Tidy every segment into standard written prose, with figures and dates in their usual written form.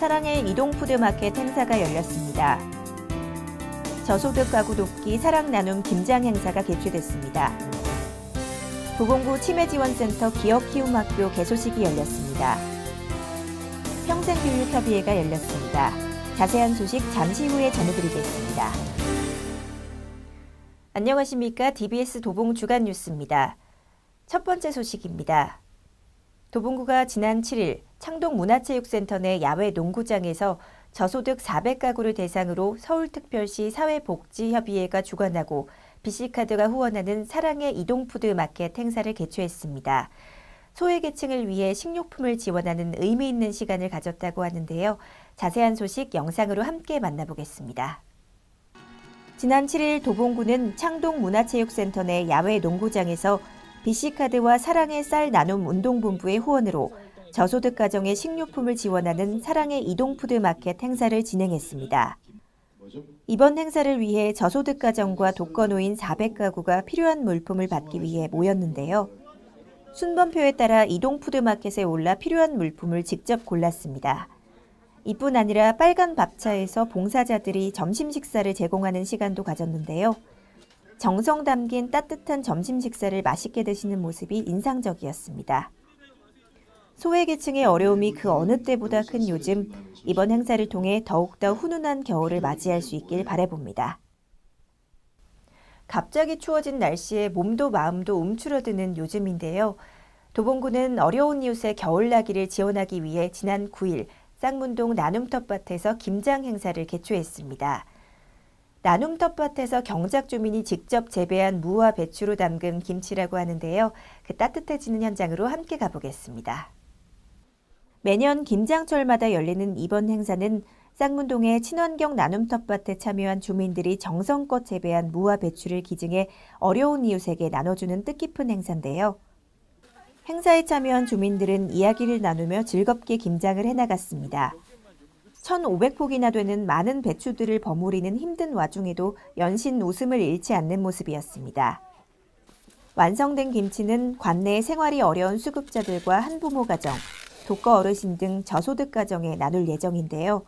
사랑의 이동푸드마켓 행사가 열렸습니다. 저소득 가구 돕기 사랑 나눔 김장 행사가 개최됐습니다. 도봉구 치매지원센터 기억키움학교 개소식이 열렸습니다. 평생교육협의회가 열렸습니다. 자세한 소식 잠시 후에 전해드리겠습니다. 안녕하십니까? DBS 도봉 주간 뉴스입니다. 첫 번째 소식입니다. 도봉구가 지난 7일 창동문화체육센터 내 야외 농구장에서 저소득 400가구를 대상으로 서울특별시 사회복지협의회가 주관하고 BC카드가 후원하는 사랑의 이동푸드마켓 행사를 개최했습니다. 소외계층을 위해 식료품을 지원하는 의미 있는 시간을 가졌다고 하는데요. 자세한 소식 영상으로 함께 만나보겠습니다. 지난 7일 도봉구는 창동문화체육센터 내 야외 농구장에서 BC카드와 사랑의 쌀 나눔 운동본부의 후원으로 저소득 가정의 식료품을 지원하는 사랑의 이동푸드마켓 행사를 진행했습니다. 이번 행사를 위해 저소득 가정과 독거노인 400가구가 필요한 물품을 받기 위해 모였는데요. 순번표에 따라 이동푸드마켓에 올라 필요한 물품을 직접 골랐습니다. 이뿐 아니라 빨간 밥차에서 봉사자들이 점심 식사를 제공하는 시간도 가졌는데요. 정성 담긴 따뜻한 점심 식사를 맛있게 드시는 모습이 인상적이었습니다. 소외계층의 어려움이 그 어느 때보다 큰 요즘, 이번 행사를 통해 더욱더 훈훈한 겨울을 맞이할 수 있길 바라봅니다. 갑자기 추워진 날씨에 몸도 마음도 움츠러드는 요즘인데요. 도봉구는 어려운 이웃의 겨울나기를 지원하기 위해 지난 9일 쌍문동 나눔텃밭에서 김장 행사를 개최했습니다. 나눔텃밭에서 경작 주민이 직접 재배한 무와 배추로 담근 김치라고 하는데요. 그 따뜻해지는 현장으로 함께 가보겠습니다. 매년 김장철마다 열리는 이번 행사는 쌍문동의 친환경 나눔텃밭에 참여한 주민들이 정성껏 재배한 무와 배추를 기증해 어려운 이웃에게 나눠주는 뜻깊은 행사인데요. 행사에 참여한 주민들은 이야기를 나누며 즐겁게 김장을 해나갔습니다. 1,500폭이나 되는 많은 배추들을 버무리는 힘든 와중에도 연신 웃음을 잃지 않는 모습이었습니다. 완성된 김치는 관내의 생활이 어려운 수급자들과 한부모 가정, 독거 어르신 등 저소득 가정에 나눌 예정인데요.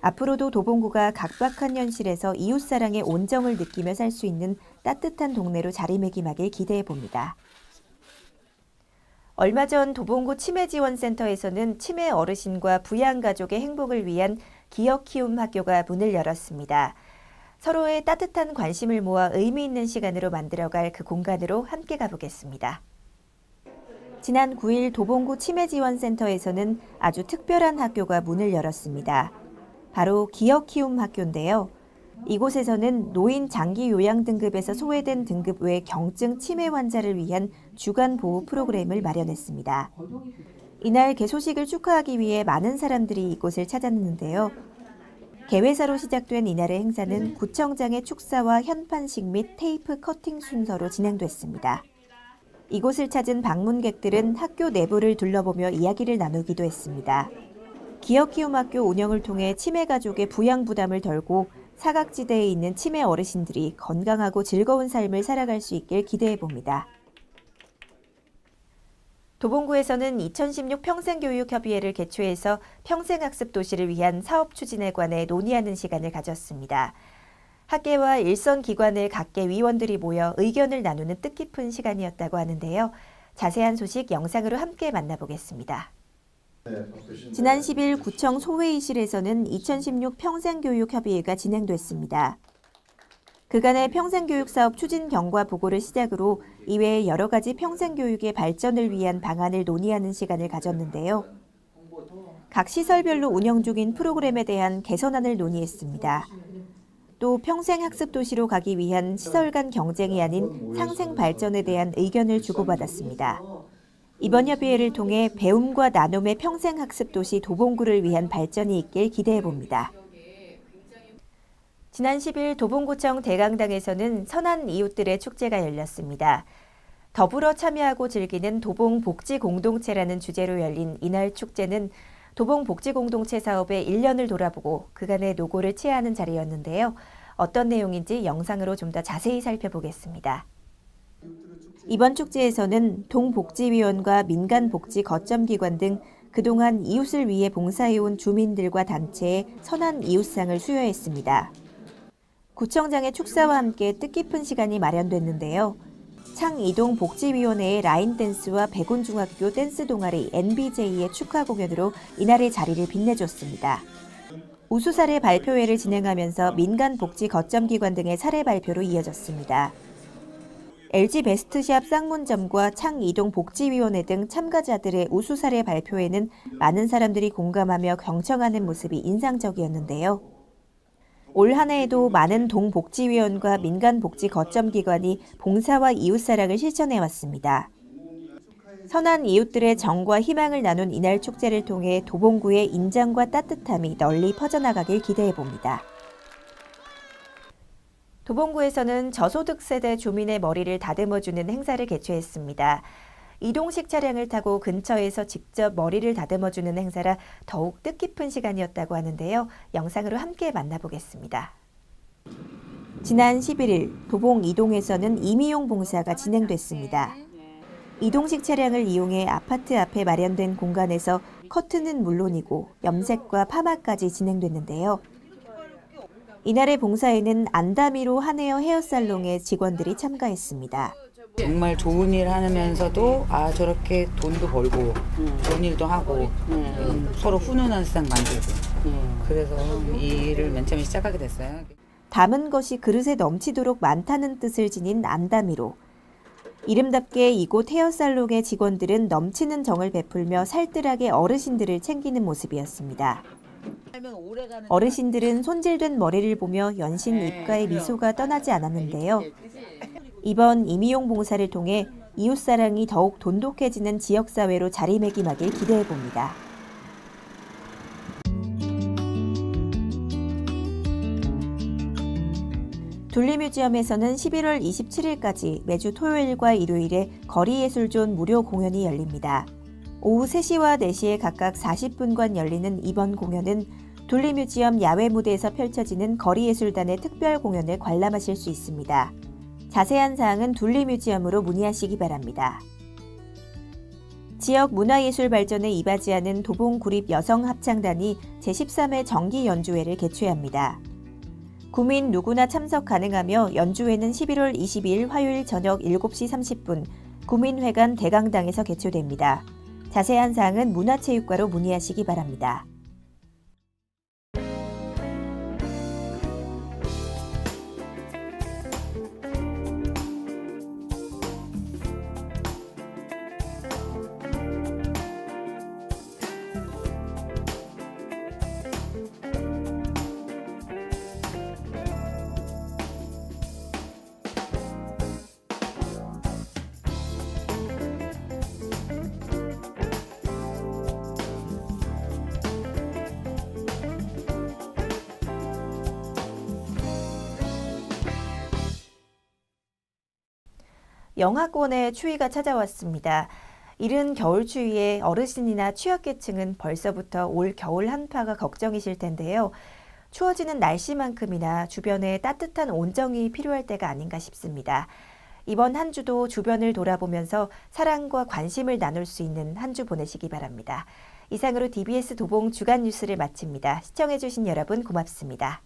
앞으로도 도봉구가 각박한 현실에서 이웃사랑의 온정을 느끼며 살 수 있는 따뜻한 동네로 자리매김하길 기대해봅니다. 얼마 전 도봉구 치매지원센터에서는 치매 어르신과 부양가족의 행복을 위한 기억키움학교가 문을 열었습니다. 서로의 따뜻한 관심을 모아 의미 있는 시간으로 만들어갈 그 공간으로 함께 가보겠습니다. 지난 9일 도봉구 치매지원센터에서는 아주 특별한 학교가 문을 열었습니다. 바로 기억키움학교인데요. 이곳에서는 노인 장기 요양 등급에서 소외된 등급 외 경증 치매 환자를 위한 주간 보호 프로그램을 마련했습니다. 이날 개소식을 축하하기 위해 많은 사람들이 이곳을 찾았는데요. 개회사로 시작된 이날의 행사는 구청장의 축사와 현판식 및 테이프 커팅 순서로 진행됐습니다. 이곳을 찾은 방문객들은 학교 내부를 둘러보며 이야기를 나누기도 했습니다. 기억키움학교 운영을 통해 치매 가족의 부양 부담을 덜고 사각지대에 있는 치매 어르신들이 건강하고 즐거운 삶을 살아갈 수 있길 기대해봅니다. 도봉구에서는 2016 평생교육협의회를 개최해서 평생학습 도시를 위한 사업 추진에 관해 논의하는 시간을 가졌습니다. 학계와 일선 기관의 각계 위원들이 모여 의견을 나누는 뜻깊은 시간이었다고 하는데요. 자세한 소식 영상으로 함께 만나보겠습니다. 지난 10일 구청 소회의실에서는 2016 평생교육협의회가 진행됐습니다. 그간의 평생교육사업 추진 경과 보고를 시작으로 이외에 여러 가지 평생교육의 발전을 위한 방안을 논의하는 시간을 가졌는데요. 각 시설별로 운영 중인 프로그램에 대한 개선안을 논의했습니다. 또 평생학습도시로 가기 위한 시설 간 경쟁이 아닌 상생 발전에 대한 의견을 주고받았습니다. 이번 협의회를 통해 배움과 나눔의 평생학습도시 도봉구를 위한 발전이 있길 기대해봅니다. 지난 10일 도봉구청 대강당에서는 선한 이웃들의 축제가 열렸습니다. 더불어 참여하고 즐기는 도봉복지공동체라는 주제로 열린 이날 축제는 도봉복지공동체 사업의 1년을 돌아보고 그간의 노고를 치하하는 자리였는데요. 어떤 내용인지 영상으로 좀 더 자세히 살펴보겠습니다. 이번 축제에서는 동복지위원과 민간복지 거점기관 등 그동안 이웃을 위해 봉사해온 주민들과 단체의 선한 이웃상을 수여했습니다. 구청장의 축사와 함께 뜻깊은 시간이 마련됐는데요. 창이동 복지위원회의 라인댄스와 백운중학교 댄스 동아리 NBJ의 축하 공연으로 이날의 자리를 빛내줬습니다. 우수 사례 발표회를 진행하면서 민간복지 거점기관 등의 사례 발표로 이어졌습니다. LG 베스트샵 쌍문점과 창이동 복지위원회 등 참가자들의 우수 사례 발표회는 많은 사람들이 공감하며 경청하는 모습이 인상적이었는데요. 올 한 해에도 많은 동복지위원과 민간복지 거점기관이 봉사와 이웃사랑을 실천해왔습니다. 선한 이웃들의 정과 희망을 나눈 이날 축제를 통해 도봉구의 인정과 따뜻함이 널리 퍼져나가길 기대해봅니다. 도봉구에서는 저소득 세대 주민의 머리를 다듬어주는 행사를 개최했습니다. 이동식 차량을 타고 근처에서 직접 머리를 다듬어주는 행사라 더욱 뜻깊은 시간이었다고 하는데요. 영상으로 함께 만나보겠습니다. 지난 11일 도봉 이동에서는 임의용 봉사가 진행됐습니다. 이동식 차량을 이용해 아파트 앞에 마련된 공간에서 커트는 물론이고 염색과 파마까지 진행됐는데요. 이날의 봉사에는 안다미로 한헤어 헤어살롱의 직원들이 참가했습니다. 정말 좋은 일 하면서도 저렇게 돈도 벌고 좋은 일도 하고 서로 훈훈한 세상 만들고 그래서 이 일을 맨 처음에 시작하게 됐어요. 담은 것이 그릇에 넘치도록 많다는 뜻을 지닌 안다미로. 이름답게 이곳 헤어살롱의 직원들은 넘치는 정을 베풀며 살뜰하게 어르신들을 챙기는 모습이었습니다. 어르신들은 손질된 머리를 보며 연신 입가에 미소가 떠나지 않았는데요. 이번 임의용 봉사를 통해 이웃사랑이 더욱 돈독해지는 지역사회로 자리매김하길 기대해봅니다. 둘리뮤지엄에서는 11월 27일까지 매주 토요일과 일요일에 거리예술존 무료 공연이 열립니다. 오후 3시와 4시에 각각 40분간 열리는 이번 공연은 둘리뮤지엄 야외 무대에서 펼쳐지는 거리예술단의 특별 공연을 관람하실 수 있습니다. 자세한 사항은 둘리뮤지엄으로 문의하시기 바랍니다. 지역 문화예술 발전에 이바지하는 도봉구립 여성합창단이 제13회 정기 연주회를 개최합니다. 구민 누구나 참석 가능하며 연주회는 11월 22일 화요일 저녁 7시 30분 구민회관 대강당에서 개최됩니다. 자세한 사항은 문화체육과로 문의하시기 바랍니다. 영하권의 추위가 찾아왔습니다. 이른 겨울 추위에 어르신이나 취약계층은 벌써부터 올 겨울 한파가 걱정이실 텐데요. 추워지는 날씨만큼이나 주변에 따뜻한 온정이 필요할 때가 아닌가 싶습니다. 이번 한 주도 주변을 돌아보면서 사랑과 관심을 나눌 수 있는 한 주 보내시기 바랍니다. 이상으로 DBS 도봉 주간 뉴스를 마칩니다. 시청해주신 여러분 고맙습니다.